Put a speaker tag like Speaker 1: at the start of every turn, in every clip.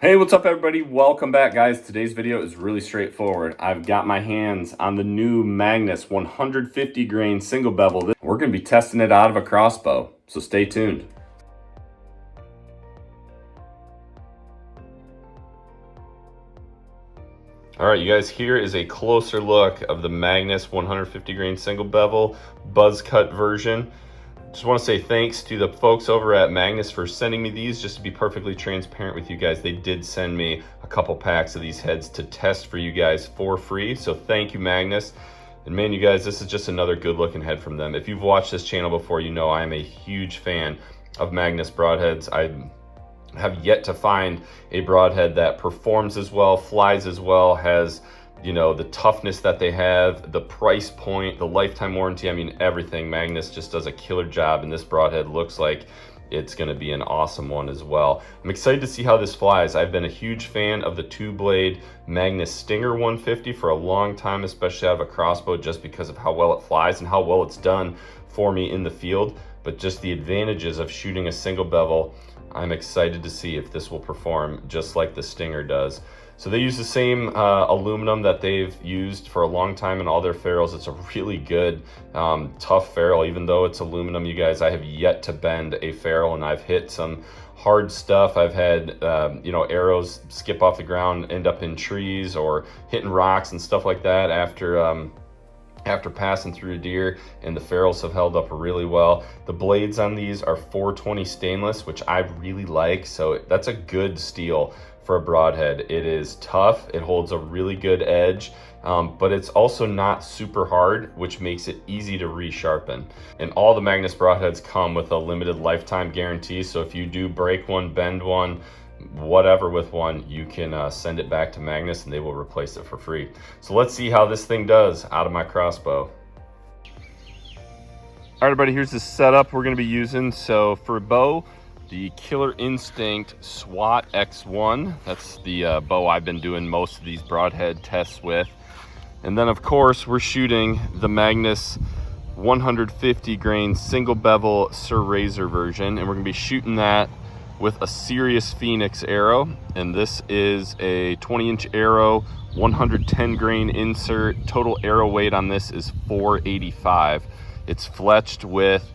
Speaker 1: Hey, what's up everybody? Welcome back, guys. Today's video is really straightforward. I've got my hands on the new Magnus 150 grain single bevel. We're gonna be testing it out of a crossbow, so stay tuned. All right, you guys, here is a closer look of the Magnus 150 grain single bevel buzz cut version. Just want to say thanks to the folks over at Magnus for sending me these. Just to be perfectly transparent with you guys, they did send me a couple packs of these heads to test for you guys for free. So thank you, Magnus. And man, you guys, this is just another good looking head from them. If you've watched this channel before, you know I am a huge fan of Magnus broadheads. I have yet to find a broadhead that performs as well, flies as well, has, you know, the toughness that they have, the price point, the lifetime warranty. I mean, everything. Magnus just does a killer job, and this broadhead looks like it's going to be an awesome one as well. I'm excited to see how this flies. I've been a huge fan of the two-blade Magnus Stinger 150 for a long time, especially out of a crossbow, just because of how well it flies and how well it's done for me in the field. But just the advantages of shooting a single bevel, I'm excited to see if this will perform just like the Stinger does. So they use the same aluminum that they've used for a long time in all their ferrules. It's a really good, tough ferrule. Even though it's aluminum, you guys, I have yet to bend a ferrule, and I've hit some hard stuff. I've had, you know, arrows skip off the ground, end up in trees, or hitting rocks and stuff like that after passing through a deer, and the ferrules have held up really well. The blades on these are 420 stainless, which I really like, so that's a good steel for a broadhead. It is tough, it holds a really good edge, but it's also not super hard, which makes it easy to resharpen. And all the Magnus broadheads come with a limited lifetime guarantee, so if you do break one, bend one, whatever with one, you can send it back to Magnus and they will replace it for free. So let's see how this thing does out of my crossbow. All right, everybody, here's the setup we're going to be using. So for a bow, the Killer Instinct SWAT X1. That's the bow I've been doing most of these broadhead tests with. And then of course we're shooting the Magnus 150 grain single bevel Sir Razor version, and we're going to be shooting that with a Sirius Phoenix arrow, and this is a 20-inch arrow, 110 grain insert. Total arrow weight on this is 485. It's fletched with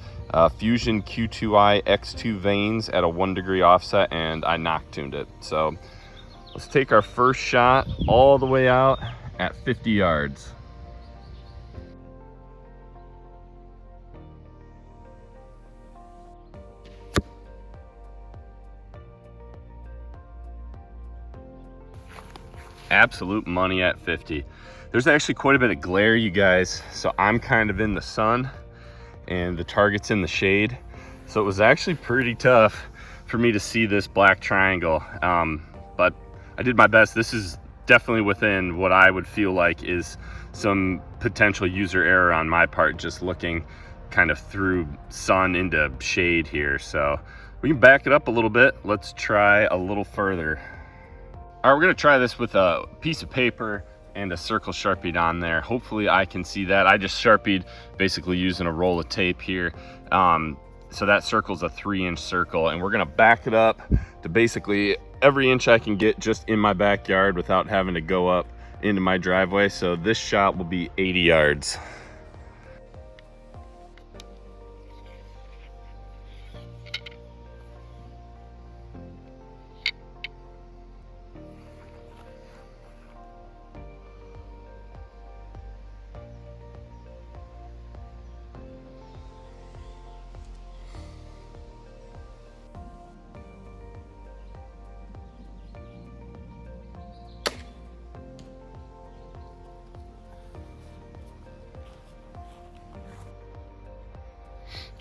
Speaker 1: Fusion Q2i X2 vanes at a 1 degree offset, and I knock tuned it. So let's take our first shot all the way out at 50 yards. Absolute money at 50. There's actually quite a bit of glare, you guys, so I'm kind of in the sun and the target's in the shade, so it was actually pretty tough for me to see this black triangle, but I did my best. This is definitely within what I would feel like is some potential user error on my part, just looking kind of through sun into shade here. So we can back it up a little bit. Let's try a little further. All right, we're gonna try this with a piece of paper and a circle Sharpied on there. Hopefully I can see that. I just Sharpied basically using a roll of tape here. So that circle's a 3-inch circle, and we're gonna back it up to basically every inch I can get just in my backyard without having to go up into my driveway. So this shot will be 80 yards.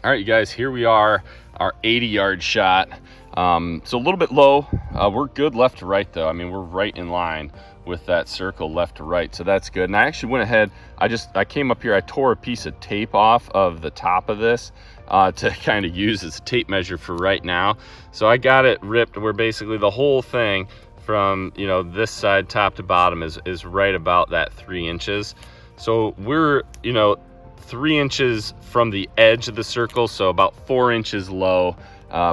Speaker 1: All right, you guys, here we are, our 80-yard shot. So a little bit low. We're good left to right, though. I mean, we're right in line with that circle left to right, so that's good. And I actually went ahead, I came up here, I tore a piece of tape off of the top of this to kind of use as a tape measure for right now. So I got it ripped where basically the whole thing from, you know, this side top to bottom is right about that 3 inches. So we're, you know, 3 inches from the edge of the circle, so about 4 inches low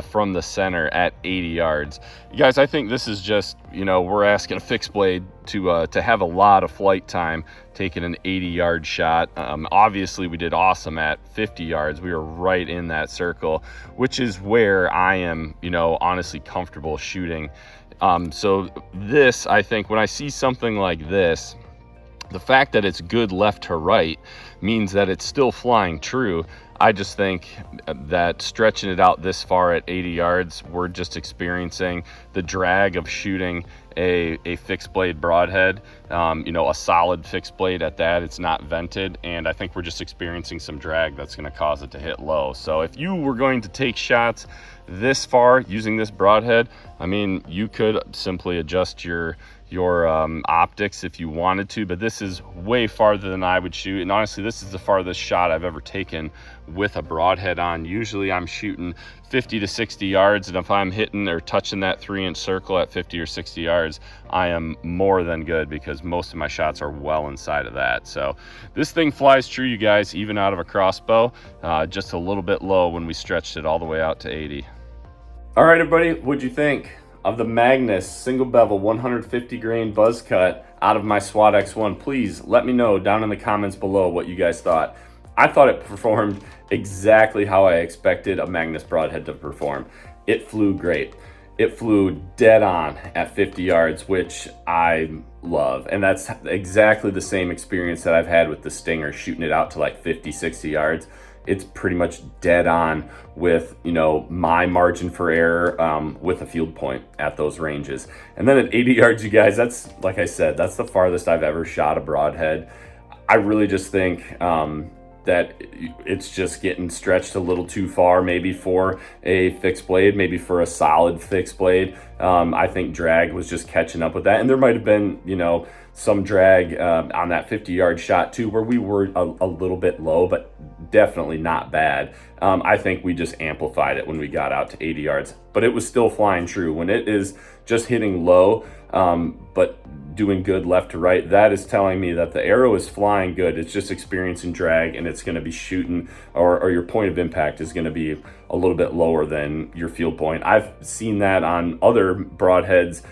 Speaker 1: from the center at 80 yards. You guys, I think this is just, you know, we're asking a fixed blade to have a lot of flight time taking an 80-yard shot. Obviously, we did awesome at 50 yards. We were right in that circle, which is where I am, you know, honestly comfortable shooting. So this, I think, when I see something like this, the fact that it's good left to right means that it's still flying true. I just think that stretching it out this far at 80 yards, we're just experiencing the drag of shooting a fixed blade broadhead, you know, a solid fixed blade at that. It's not vented, and I think we're just experiencing some drag that's going to cause it to hit low. So if you were going to take shots this far using this broadhead, I mean, you could simply adjust your optics if you wanted to, but this is way farther than I would shoot. And honestly, this is the farthest shot I've ever taken with a broadhead on. Usually I'm shooting 50 to 60 yards, and if I'm hitting or touching that 3-inch circle at 50 or 60 yards, I am more than good, because most of my shots are well inside of that. So this thing flies true, you guys, even out of a crossbow, just a little bit low when we stretched it all the way out to 80. All right, everybody, what'd you think of the Magnus single bevel 150 grain buzz cut out of my SWAT X1? Please let me know down in the comments below what you guys thought. I thought it performed exactly how I expected a Magnus broadhead to perform. It flew great. It flew dead on at 50 yards, which I love. And that's exactly the same experience that I've had with the Stinger, shooting it out to like 50, 60 yards. It's pretty much dead on with, you know, my margin for error with a field point at those ranges. And then at 80 yards, you guys, that's, like I said, that's the farthest I've ever shot a broadhead. I really just think that it's just getting stretched a little too far, maybe for a fixed blade, maybe for a solid fixed blade. I think drag was just catching up with that. And there might have been, you know, some drag on that 50-yard shot too, where we were a little bit low, but definitely not bad. I think we just amplified it when we got out to 80 yards, but it was still flying true. When it is just hitting low, but doing good left to right, that is telling me that the arrow is flying good. It's just experiencing drag, and it's going to be shooting, or your point of impact is going to be a little bit lower than your field point. I've seen that on other broadheads,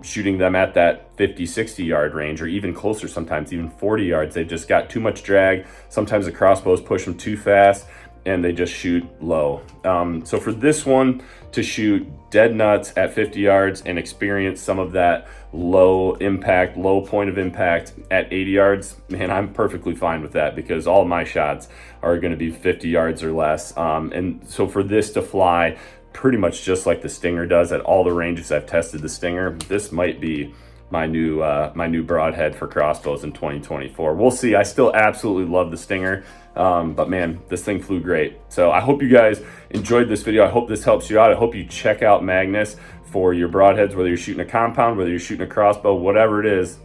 Speaker 1: shooting them at that 50, 60 yard range, or even closer, sometimes even 40 yards. They've just got too much drag. Sometimes the crossbows push them too fast, and they just shoot low. So for this one to shoot dead nuts at 50 yards and experience some of that low impact, low point of impact at 80 yards, man, I'm perfectly fine with that, because all my shots are going to be 50 yards or less. And so for this to fly pretty much just like the Stinger does at all the ranges I've tested the Stinger, this might be my new broadhead for crossbows in 2024. We'll see. I still absolutely love the Stinger, but man, this thing flew great. So I hope you guys enjoyed this video. I hope this helps you out. I hope you check out Magnus for your broadheads, whether you're shooting a compound, whether you're shooting a crossbow, whatever it is.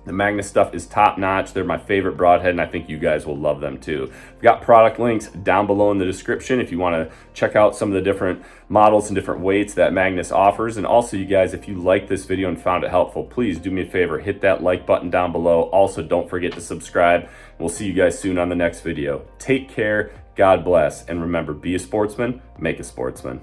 Speaker 1: The Magnus stuff is top notch. They're my favorite broadhead, and I think you guys will love them too. We've got product links down below in the description if you want to check out some of the different models and different weights that Magnus offers. And also, you guys, if you like this video and found it helpful, please do me a favor, hit that like button down below. Also, don't forget to subscribe. We'll see you guys soon on the next video. Take care, God bless, and remember, be a sportsman, make a sportsman.